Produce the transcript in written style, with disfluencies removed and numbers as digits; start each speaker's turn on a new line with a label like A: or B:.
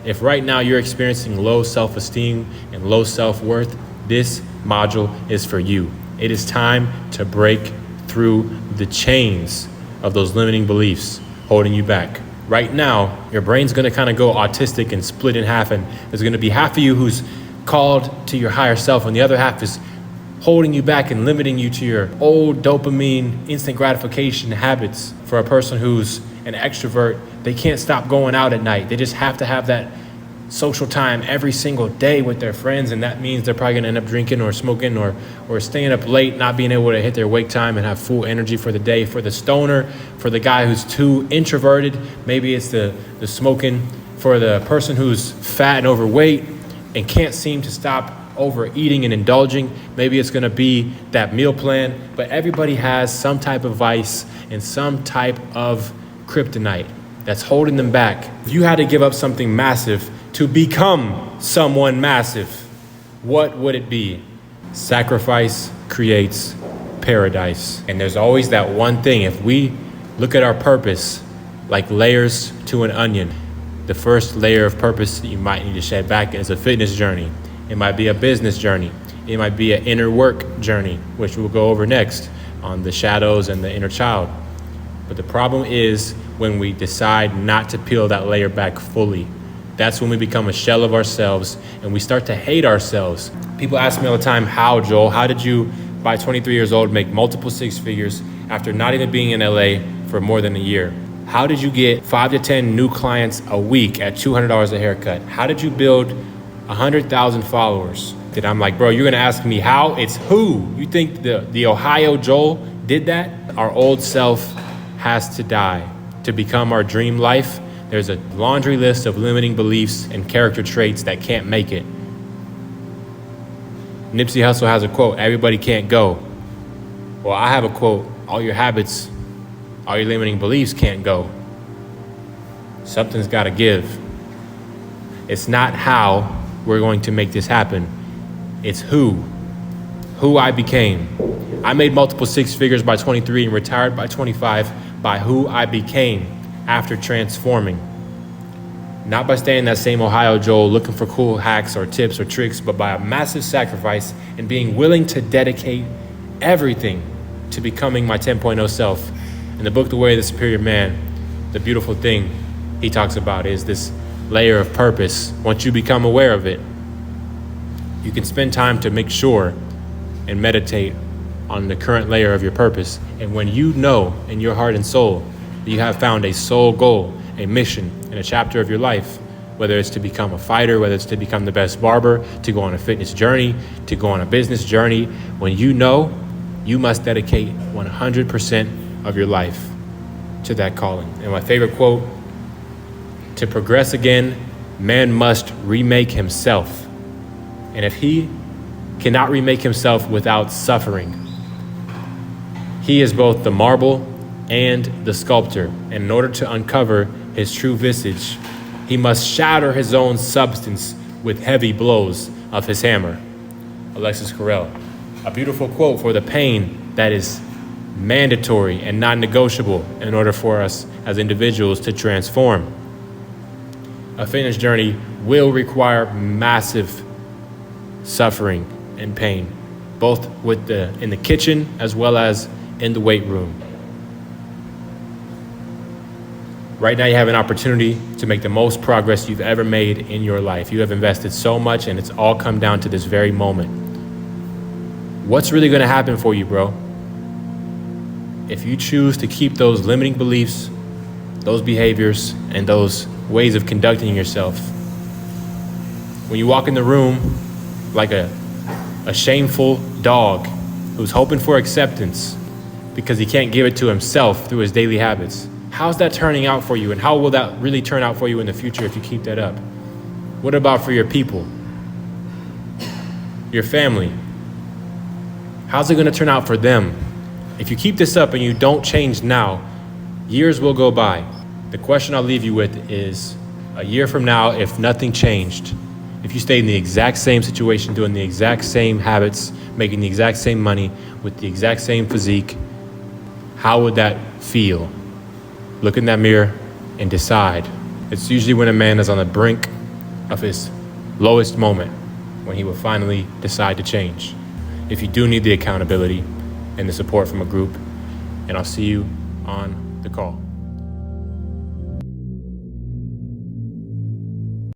A: If right now you're experiencing low self-esteem and low self-worth, this module is for you. It is time to break through the chains of those limiting beliefs holding you back. Right now, your brain's gonna kind of go autistic and split in half, and there's gonna be half of you who's called to your higher self, and the other half is holding you back and limiting you to your old dopamine, instant gratification habits. For a person who's an extrovert, they can't stop going out at night. They just have to have that social time every single day with their friends, and that means they're probably gonna end up drinking or smoking or staying up late, not being able to hit their wake time and have full energy for the day. For the stoner, for the guy who's too introverted, maybe it's the smoking. For the person who's fat and overweight and can't seem to stop overeating and indulging, maybe it's gonna be that meal plan. But everybody has some type of vice and some type of kryptonite that's holding them back. If you had to give up something massive to become someone massive, what would it be? Sacrifice creates paradise. And there's always that one thing. If we look at our purpose like layers to an onion, the first layer of purpose that you might need to shed back is a fitness journey. It might be a business journey. It might be an inner work journey, which we'll go over next on the shadows and the inner child. But the problem is when we decide not to peel that layer back fully. That's when we become a shell of ourselves and we start to hate ourselves. People ask me all the time, how, Joel? How did you, by 23 years old, make multiple six figures after not even being in LA for more than a year? How did you get 5 to 10 new clients a week at $200 a haircut? How did you build 100,000 followers? That I'm like, bro, you're gonna ask me how? It's who. You think the Ohio Joel did that? Our old self has to die to become our dream life. There's a laundry list of limiting beliefs and character traits that can't make it. Nipsey Hussle has a quote, everybody can't go. Well, I have a quote, all your habits, all your limiting beliefs can't go. Something's gotta give. It's not how we're going to make this happen. It's who I became. I made multiple six figures by 23 and retired by 25 by who I became after transforming. Not by staying that same Ohio Joel looking for cool hacks or tips or tricks, but by a massive sacrifice and being willing to dedicate everything to becoming my 10.0 self. In the book, The Way of the Superior Man, the beautiful thing he talks about is this layer of purpose. Once you become aware of it, you can spend time to make sure and meditate on the current layer of your purpose. And when you know in your heart and soul that you have found a soul goal, a mission, and a chapter of your life, whether it's to become a fighter, whether it's to become the best barber, to go on a fitness journey, to go on a business journey, when you know, you must dedicate 100% of your life to that calling. And my favorite quote, to progress again, man must remake himself. And if he cannot remake himself without suffering, he is both the marble and the sculptor. And in order to uncover his true visage, he must shatter his own substance with heavy blows of his hammer. Alexis Carrel. A beautiful quote for the pain that is mandatory and non-negotiable in order for us as individuals to transform. A fitness journey will require massive suffering and pain, both in the kitchen as well as in the weight room. Right now you have an opportunity to make the most progress you've ever made in your life. You have invested so much and it's all come down to this very moment. What's really gonna happen for you, bro? If you choose to keep those limiting beliefs, those behaviors, and those ways of conducting yourself. When you walk in the room like a shameful dog who's hoping for acceptance because he can't give it to himself through his daily habits, how's that turning out for you? And how will that really turn out for you in the future if you keep that up? What about for your people? Your family? How's it gonna turn out for them? If you keep this up and you don't change now, years will go by. The question I'll leave you with is, a year from now, if nothing changed, if you stayed in the exact same situation, doing the exact same habits, making the exact same money, with the exact same physique, how would that feel? Look in that mirror and decide. It's usually when a man is on the brink of his lowest moment when he will finally decide to change. If you do need the accountability and the support from a group, and I'll see you on the call.